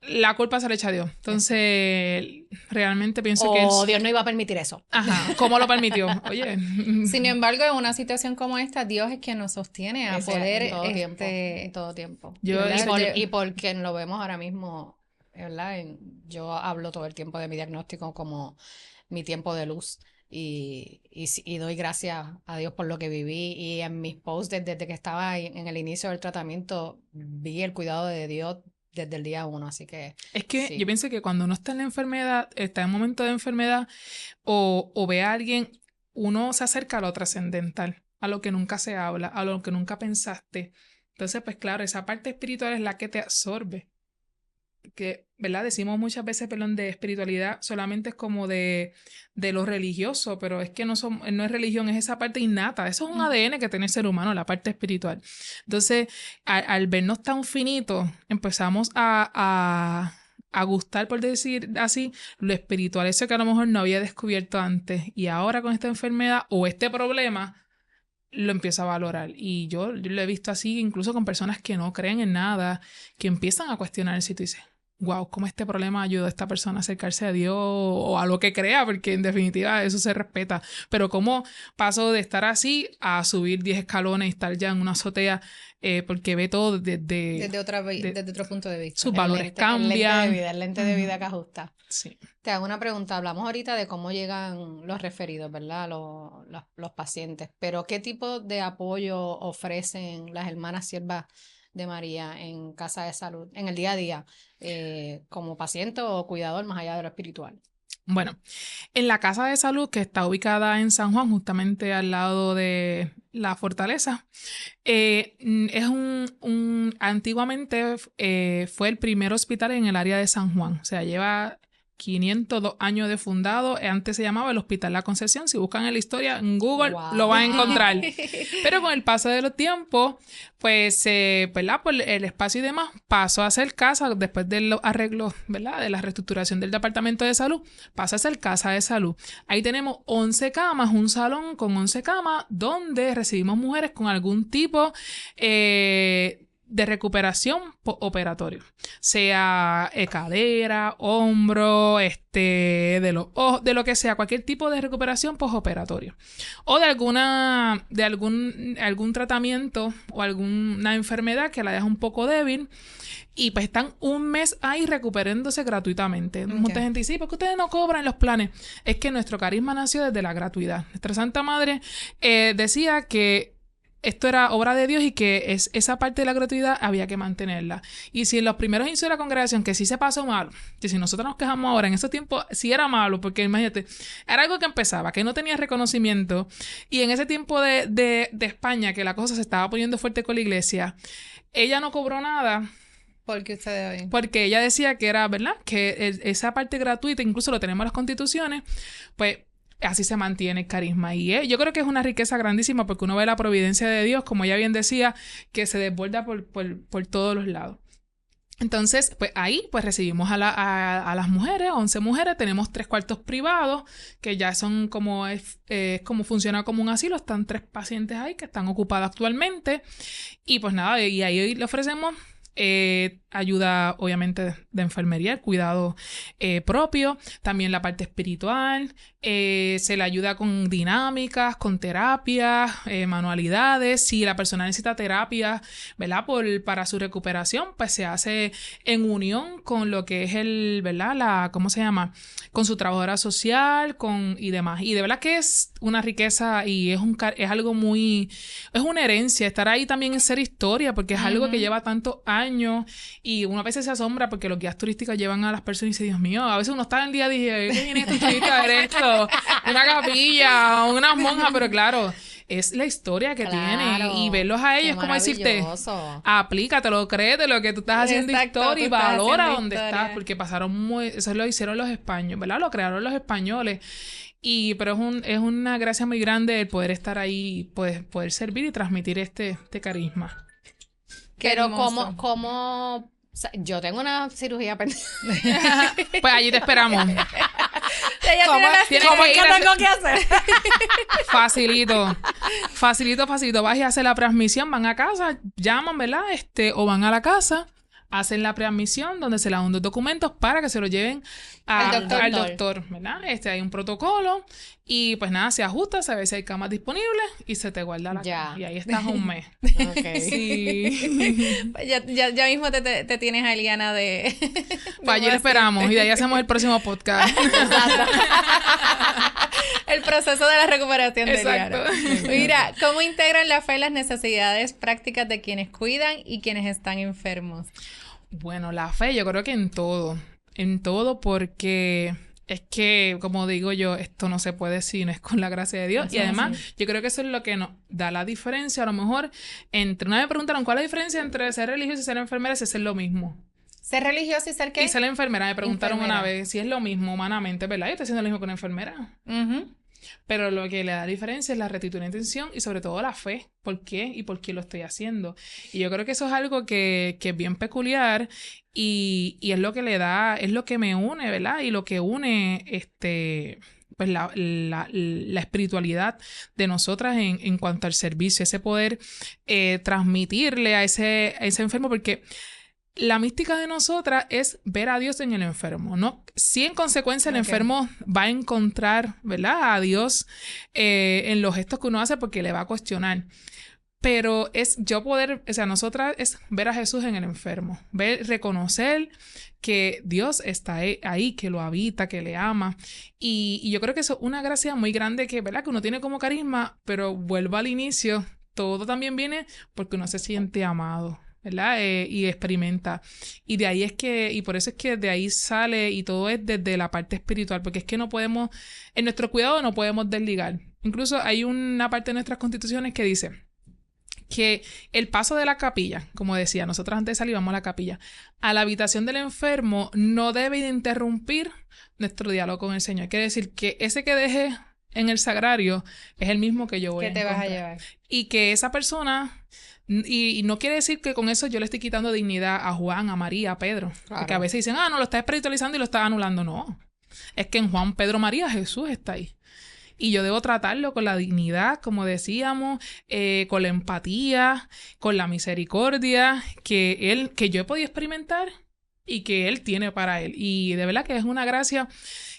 la culpa se le echa a Dios. Entonces, realmente pienso que Dios no iba a permitir eso. Ajá, ¿cómo lo permitió? Oye. Sin embargo, en una situación como esta, Dios es quien nos sostiene a poder... En todo tiempo. Y por quien lo vemos ahora mismo, ¿verdad? Yo hablo todo el tiempo de mi diagnóstico como mi tiempo de luz. Y doy gracias a Dios por lo que viví. Y en mis posts, desde que estaba en el inicio del tratamiento, vi el cuidado de Dios desde el día 1, así que... Es que sí. Yo pienso que cuando uno está en la enfermedad, está en un momento de enfermedad, o ve a alguien, uno se acerca a lo trascendental, a lo que nunca se habla, a lo que nunca pensaste. Entonces, pues claro, esa parte espiritual es la que te absorbe. Que, ¿verdad? Decimos muchas veces, perdón, de espiritualidad solamente es como de lo religioso, pero es que no es religión, es esa parte innata. Eso es un ADN que tiene el ser humano, la parte espiritual. Entonces, al vernos tan finitos, empezamos a gustar, por decir así, lo espiritual, eso que a lo mejor no había descubierto antes. Y ahora con esta enfermedad o este problema, lo empiezo a valorar. Y yo lo he visto así incluso con personas que no creen en nada, que empiezan a cuestionar si tú dices, wow, ¿cómo este problema ayuda a esta persona a acercarse a Dios o a lo que crea? Porque en definitiva eso se respeta. Pero cómo paso de estar así a subir 10 escalones y estar ya en una azotea, porque ve todo desde otro punto de vista. Sus valores cambian. El lente de vida que ajusta. Sí. Te hago una pregunta. Hablamos ahorita de cómo llegan los referidos, ¿verdad? Los pacientes. Pero ¿qué tipo de apoyo ofrecen las hermanas siervas de María en Casa de Salud, en el día a día, como paciente o cuidador más allá de lo espiritual? Bueno, en la Casa de Salud, que está ubicada en San Juan, justamente al lado de la Fortaleza, es antiguamente fue el primer hospital en el área de San Juan. O sea, lleva 502 años de fundado. Antes se llamaba el Hospital La Concepción. Si buscan en la historia en Google, lo van a encontrar. Pero con el paso de los tiempos, pues, ¿verdad? Por el espacio y demás, pasó a ser casa, después de los arreglos, ¿verdad? De la reestructuración del Departamento de Salud, pasa a ser Casa de Salud. Ahí tenemos 11 camas, un salón con 11 camas, donde recibimos mujeres con algún tipo de recuperación postoperatorio, sea cadera, hombro, de lo que sea, cualquier tipo de recuperación postoperatorio, o de algún tratamiento o alguna enfermedad que la deja un poco débil, y pues están un mes ahí recuperándose gratuitamente. Mucha gente dice, ¿por qué ustedes no cobran los planes? Es que nuestro carisma nació desde la gratuidad. Nuestra Santa Madre decía que esto era obra de Dios y que esa parte de la gratuidad había que mantenerla. Y si en los primeros inicios de la congregación, que sí se pasó mal, que si nosotros nos quejamos ahora, en esos tiempos sí era malo, porque imagínate, era algo que empezaba, que no tenía reconocimiento, y en ese tiempo de España, que la cosa se estaba poniendo fuerte con la iglesia, ella no cobró nada. ¿Por qué ustedes hoy? Porque ella decía que era, ¿verdad? Que esa parte gratuita, incluso lo tenemos en las constituciones, pues así se mantiene el carisma. Y yo creo que es una riqueza grandísima porque uno ve la providencia de Dios, como ella bien decía, que se desborda por todos los lados. Entonces, pues ahí pues recibimos a las mujeres, 11 mujeres, tenemos 3 cuartos privados, que ya son como funciona como un asilo, están 3 pacientes ahí que están ocupados actualmente. Y pues nada, y ahí le ofrecemos ayuda obviamente de enfermería, el cuidado propio, también la parte espiritual, se le ayuda con dinámicas, con terapias, manualidades. Si la persona necesita terapia, ¿verdad? Para su recuperación, pues se hace en unión con lo que es ¿verdad? ¿Cómo se llama? Con su trabajadora social, y demás. Y de verdad que es una riqueza y es algo muy, es una herencia. Estar ahí también es ser historia, porque es algo que lleva tantos años y uno a veces se asombra porque los guías turísticos llevan a las personas y dice, Dios mío, a veces uno está en el día y dice, ¿qué viene este turista a ver esto? Una capilla, unas monjas, pero claro, es la historia que tiene y verlos a ellos como decirte, aplícatelo, créetelo, que tú estás haciendo historia y valora donde estás, porque eso lo hicieron los españoles, ¿verdad? Lo crearon los españoles. Pero es una gracia muy grande el poder estar ahí, poder servir y transmitir este carisma. Pero ¿cómo? O sea, yo tengo una cirugía pendiente. Pues allí te esperamos. ¿Cómo es que tengo que hacer? Facilito. Vas y haces la preadmisión, van a casa, llaman, ¿verdad? O van a la casa, hacen la preadmisión donde se le dan unos documentos para que se lo lleven al doctor, ¿verdad? Hay un protocolo y pues nada, se ajusta, se ve si hay camas disponibles y se te guarda la cama. Y ahí estás un mes. Okay. Sí. ya mismo te tienes a Eliana de pues allí le esperamos y de ahí hacemos el próximo podcast. Exacto. El proceso de la recuperación de Exacto. Eliana. Mira, ¿cómo integran la fe en las necesidades prácticas de quienes cuidan y quienes están enfermos? Bueno, la fe yo creo que en todo porque es que, como digo yo, esto no se puede si no es con la gracia de Dios. Eso y además, yo creo que eso es lo que nos da la diferencia, a lo mejor, una vez me preguntaron, ¿cuál es la diferencia entre ser religioso y ser enfermera? Si es lo mismo. ¿Ser religioso y ser qué? Y ser enfermera. Me preguntaron una vez si es lo mismo humanamente, ¿verdad? Yo estoy haciendo lo mismo que una enfermera. Pero lo que le da diferencia es la rectitud de intención y sobre todo la fe. ¿Por qué? Y por qué lo estoy haciendo. Y yo creo que eso es algo que es bien peculiar y es lo que le da, es lo que me une, ¿verdad? Y lo que une pues la espiritualidad de nosotras en cuanto al servicio, ese poder transmitirle a ese enfermo, porque la mística de nosotras es ver a Dios en el enfermo, ¿no? Sí, en consecuencia, el enfermo va a encontrar, ¿verdad? A Dios en los gestos que uno hace porque le va a cuestionar. Pero nosotras es ver a Jesús en el enfermo, reconocer que Dios está ahí, que lo habita, que le ama. Y yo creo que eso es una gracia muy grande ¿verdad? Que uno tiene como carisma, pero vuelvo al inicio, todo también viene porque uno se siente amado, ¿verdad? Y experimenta. Y de ahí y por eso es que de ahí sale y todo es desde la parte espiritual, porque es que no podemos, en nuestro cuidado no podemos desligar. Incluso hay una parte de nuestras constituciones que dice que el paso de la capilla, como decía, nosotros antes salíamos a la capilla, a la habitación del enfermo no debe de interrumpir nuestro diálogo con el Señor. Quiere decir que ese que deje en el sagrario es el mismo que yo voy a encontrar. ¿Qué te vas a llevar? Y que esa persona... Y no quiere decir que con eso yo le estoy quitando dignidad a Juan, a María, a Pedro. Claro. Porque a veces dicen, no, lo estás espiritualizando y lo estás anulando. No. Es que en Juan, Pedro, María, Jesús está ahí. Y yo debo tratarlo con la dignidad, como decíamos, con la empatía, con la misericordia que yo he podido experimentar y que él tiene para él. Y de verdad que es una gracia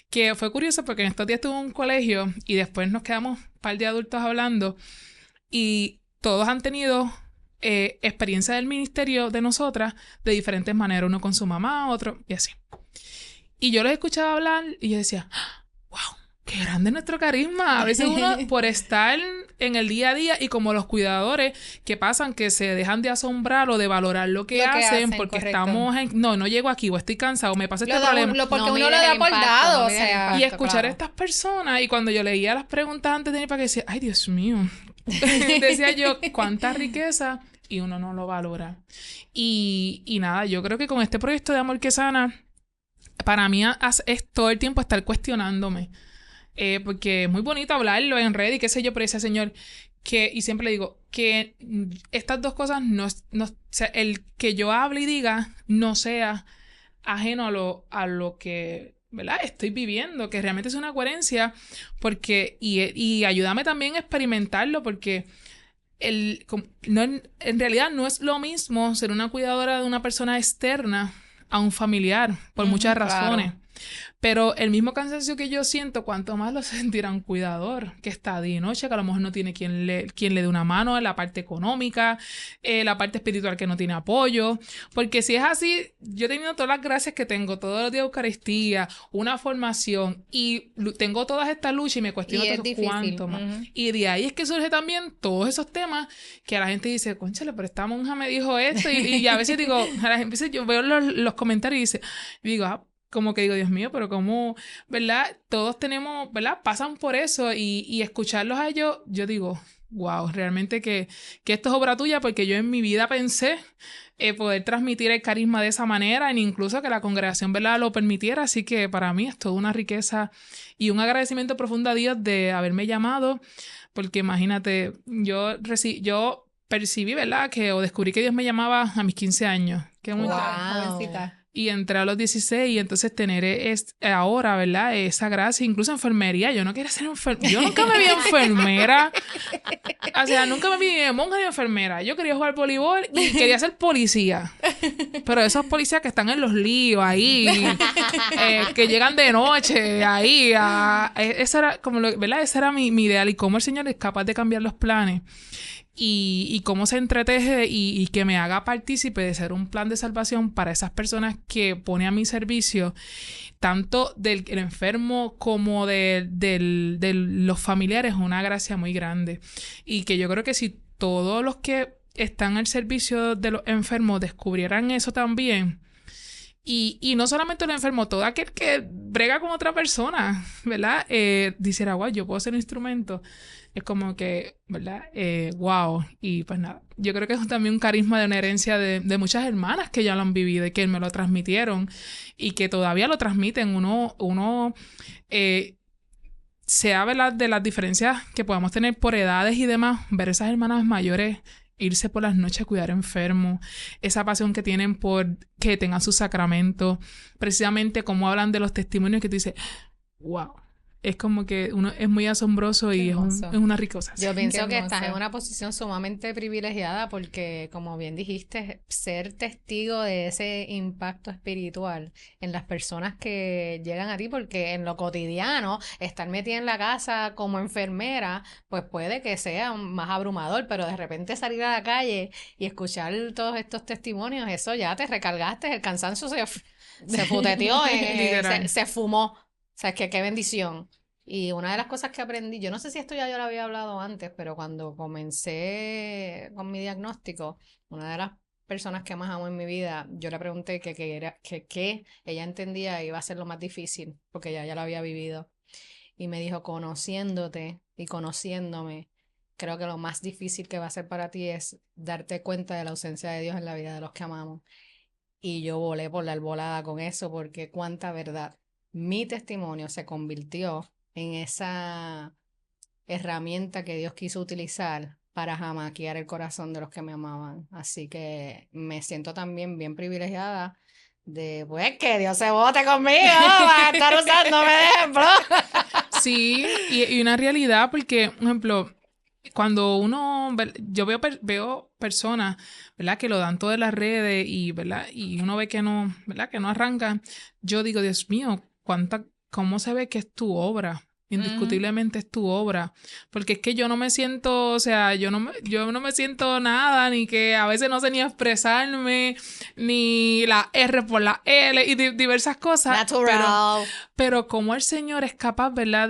que fue curioso porque en estos días estuve en un colegio y después nos quedamos un par de adultos hablando y todos han tenido experiencia del ministerio de nosotras de diferentes maneras, uno con su mamá, otro y así. Y yo los escuchaba hablar y yo decía, wow, qué grande es nuestro carisma. A veces uno por estar en el día a día y como los cuidadores que pasan que se dejan de asombrar o de valorar lo que hacen porque correcto. Estamos no llego aquí o estoy cansado, me pasa este problema. Porque uno lo da por dado, o sea. Y escuchar a estas personas y cuando yo leía las preguntas antes de ir para que decía, ay Dios mío, decía yo, cuánta riqueza y uno no lo valora. Y nada, yo creo que con este proyecto de Amor que Sana, para mí es todo el tiempo estar cuestionándome. porque es muy bonito hablarlo en red y qué sé yo, pero ese señor que, y siempre le digo, que estas dos cosas o sea, el que yo hable y diga no sea ajeno a lo que, ¿verdad? Estoy viviendo, que realmente es una coherencia, porque, y ayúdame también a experimentarlo, porque en realidad no es lo mismo ser una cuidadora de una persona externa a un familiar, por muchas razones. Claro. Pero el mismo cansancio que yo siento, cuanto más lo sentirá un cuidador que está día y noche, que a lo mejor no tiene quien le dé una mano en la parte económica, la parte espiritual que no tiene apoyo. Porque si es así, yo he tenido todas las gracias que tengo, todos los días de Eucaristía, una formación, y tengo todas estas luchas y me cuestiono Y es todo difícil. cuánto más. Y de ahí es que surge también todos esos temas que la gente dice, cónchale, pero esta monja me dijo esto, y a veces digo, a la gente, yo veo los comentarios y digo, como que digo, Dios mío, pero cómo, ¿verdad? Todos tenemos, ¿verdad? Pasan por eso y escucharlos a ellos, yo digo, wow, realmente que esto es obra tuya, porque yo en mi vida pensé poder transmitir el carisma de esa manera, e incluso que la congregación, ¿verdad?, lo permitiera. Así que para mí es toda una riqueza y un agradecimiento profundo a Dios de haberme llamado, porque imagínate, yo percibí, ¿verdad?, o descubrí que Dios me llamaba a mis 15 años. Qué muy Jovencita. Y entré a los 16 y entonces tener ahora, ¿verdad? Esa gracia, incluso enfermería. Yo no quería ser enfermera. Yo nunca me vi enfermera. O sea, nunca me vi ni monja ni enfermera. Yo quería jugar voleibol y quería ser policía. Pero esos policías que están en los líos ahí, que llegan de noche ahí. Esa era, ¿verdad? Ese era mi ideal. Y cómo el Señor es capaz de cambiar los planes. Y cómo se entreteje y que me haga partícipe de ser un plan de salvación para esas personas que pone a mi servicio, tanto del enfermo como de los familiares, una gracia muy grande. Y que yo creo que si todos los que están al servicio de los enfermos descubrieran eso también, y no solamente el enfermo, todo aquel que brega con otra persona, ¿verdad? Dijera, wow, yo puedo ser un instrumento. Es como que, ¿verdad? Wow. Y pues nada, yo creo que es también un carisma de una herencia de muchas hermanas que ya lo han vivido y que me lo transmitieron y que todavía lo transmiten. Uno se habla de las diferencias que podamos tener por edades y demás, ver esas hermanas mayores irse por las noches a cuidar enfermos, esa pasión que tienen por que tengan su sacramento, precisamente como hablan de los testimonios que tú dices, wow. Es como que uno es muy asombroso y es una riqueza. Yo pienso que estás en una posición sumamente privilegiada porque, como bien dijiste, ser testigo de ese impacto espiritual en las personas que llegan a ti, porque en lo cotidiano, estar metida en la casa como enfermera, pues puede que sea más abrumador, pero de repente salir a la calle y escuchar todos estos testimonios, eso ya te recargaste, el cansancio se futeteó, se fumó. O sea, es que qué bendición. Y una de las cosas que aprendí, yo no sé si esto ya yo lo había hablado antes, pero cuando comencé con mi diagnóstico, una de las personas que más amo en mi vida, yo le pregunté que ella entendía iba a ser lo más difícil, porque ya lo había vivido. Y me dijo, conociéndote y conociéndome, creo que lo más difícil que va a ser para ti es darte cuenta de la ausencia de Dios en la vida de los que amamos. Y yo volé por la arbolada con eso, porque cuánta verdad. Mi testimonio se convirtió en esa herramienta que Dios quiso utilizar para jamaquear el corazón de los que me amaban. Así que me siento también bien privilegiada de, pues, que Dios se bote conmigo para estar usándome de ejemplo. Sí, y una realidad, porque, por ejemplo, cuando yo veo personas, ¿verdad?, que lo dan todo en las redes y, ¿verdad?, y uno ve que no, ¿verdad?, que no arrancan, yo digo, Dios mío, cómo se ve que es tu obra. Indiscutiblemente es tu obra, porque es que yo no me siento, o sea, yo no me siento nada, ni que a veces no sé ni expresarme, ni la R por la L y diversas cosas. Natural. Pero como el Señor es capaz, ¿verdad?,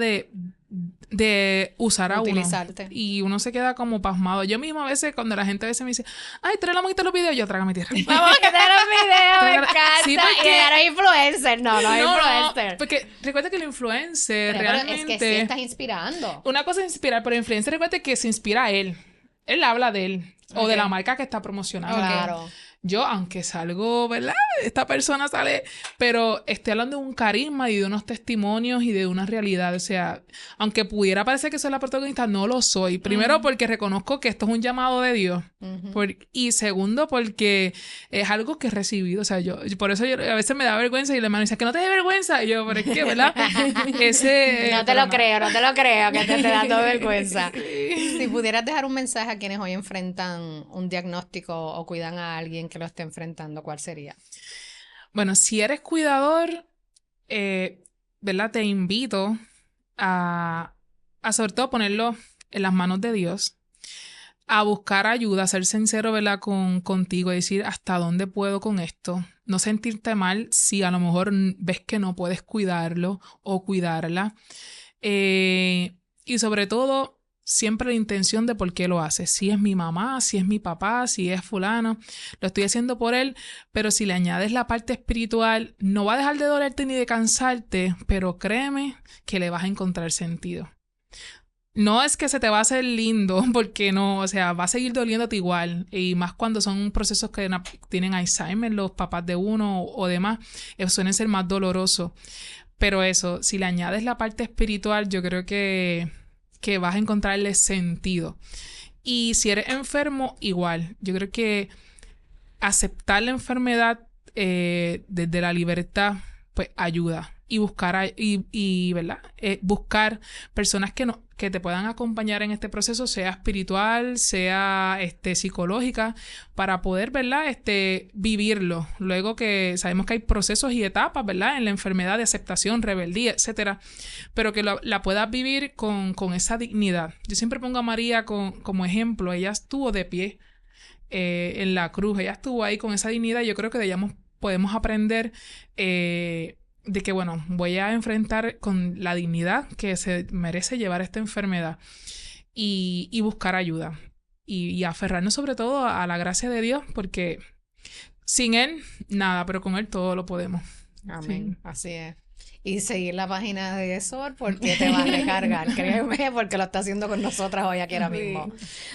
de usar a utilizarte. Uno. Y uno se queda como pasmado. Yo mismo a veces, cuando la gente a veces me dice, ay, trae la monita los videos, yo trágame tierra. Vamos a que traer los videos, me encanta. Sí, porque... Y era influencer. No, influencer. No, porque recuerda que el influencer pero realmente... es que sí estás inspirando. Una cosa es inspirar, pero el influencer recuerda que se inspira a él. Él habla de él. O de la marca que está promocionando. Claro. yo, aunque salgo, ¿verdad? Esta persona sale, pero estoy hablando de un carisma y de unos testimonios y de una realidad. O sea, aunque pudiera parecer que soy la protagonista, no lo soy. Primero, porque reconozco que esto es un llamado de Dios. Y segundo, porque es algo que he recibido. O sea, yo por eso a veces me da vergüenza y el hermano dice que no te dé vergüenza. Y yo, pero es que, ¿verdad? No te lo creo, que te da toda vergüenza. Sí. Si pudieras dejar un mensaje a quienes hoy enfrentan un diagnóstico o cuidan a alguien que lo esté enfrentando, ¿cuál sería? Bueno, si eres cuidador, ¿verdad? Te invito a sobre todo ponerlo en las manos de Dios, a buscar ayuda, a ser sincero, ¿verdad? Contigo, decir hasta dónde puedo con esto. No sentirte mal si a lo mejor ves que no puedes cuidarlo o cuidarla. Y sobre todo, siempre la intención de por qué lo haces. Si es mi mamá, si es mi papá, si es fulano, lo estoy haciendo por él, pero si le añades la parte espiritual, no va a dejar de dolerte ni de cansarte, pero créeme que le vas a encontrar sentido. No es que se te va a hacer lindo, porque no, o sea, va a seguir doliéndote igual. Y más cuando son procesos que tienen Alzheimer, los papás de uno o demás, suelen ser más dolorosos. Pero eso, si le añades la parte espiritual, yo creo que vas a encontrarle sentido. Y si eres enfermo, igual. Yo creo que aceptar la enfermedad desde la libertad, pues ayuda. Y buscar, ¿verdad? Buscar personas que te puedan acompañar en este proceso, sea espiritual, sea psicológica, para poder, ¿verdad? Vivirlo. Luego que sabemos que hay procesos y etapas, ¿verdad? En la enfermedad de aceptación, rebeldía, etcétera. Pero que la puedas vivir con esa dignidad. Yo siempre pongo a María como ejemplo. Ella estuvo de pie en la cruz. Ella estuvo ahí con esa dignidad. Yo creo que de ella podemos aprender de que, bueno, voy a enfrentar con la dignidad que se merece llevar esta enfermedad y buscar ayuda. Y aferrarnos sobre todo a la gracia de Dios, porque sin Él, nada, pero con Él todo lo podemos. Amén, Sí. así es. Y seguir la página de Sor porque te va a recargar, créeme, porque lo está haciendo con nosotras hoy aquí ahora mismo.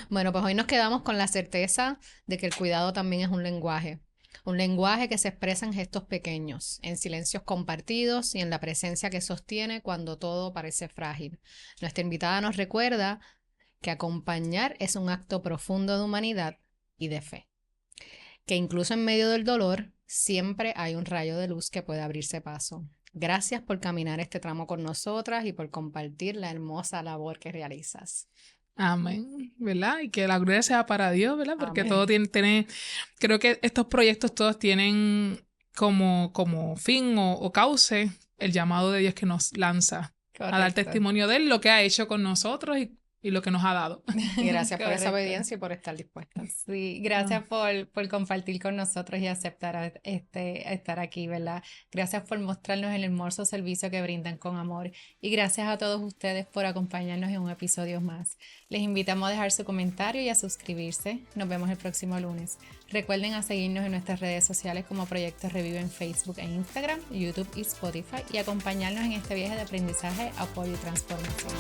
Bueno, pues hoy nos quedamos con la certeza de que el cuidado también es un lenguaje que se expresa en gestos pequeños, en silencios compartidos y en la presencia que sostiene cuando todo parece frágil. Nuestra invitada nos recuerda que acompañar es un acto profundo de humanidad y de fe, que incluso en medio del dolor siempre hay un rayo de luz que puede abrirse paso. Gracias por caminar este tramo con nosotras y por compartir la hermosa labor que realizas. Amén, ¿verdad? Y que la gloria sea para Dios, ¿verdad? Porque Amén. todo tiene, creo que estos proyectos todos tienen como fin o cauce el llamado de Dios que nos lanza a dar Correcto. testimonio de Él, lo que ha hecho con nosotros y lo que nos ha dado. Y gracias por esa Correcto. obediencia y por estar dispuesta. Sí, gracias por compartir con nosotros y aceptar estar aquí, ¿verdad? Gracias por mostrarnos el hermoso servicio que brindan con amor y gracias a todos ustedes por acompañarnos en un episodio más. Les invitamos a dejar su comentario y a suscribirse. Nos vemos el próximo lunes. Recuerden a seguirnos en nuestras redes sociales como Proyecto Revive en Facebook e Instagram, YouTube y Spotify y acompañarnos en este viaje de aprendizaje, apoyo y transformación.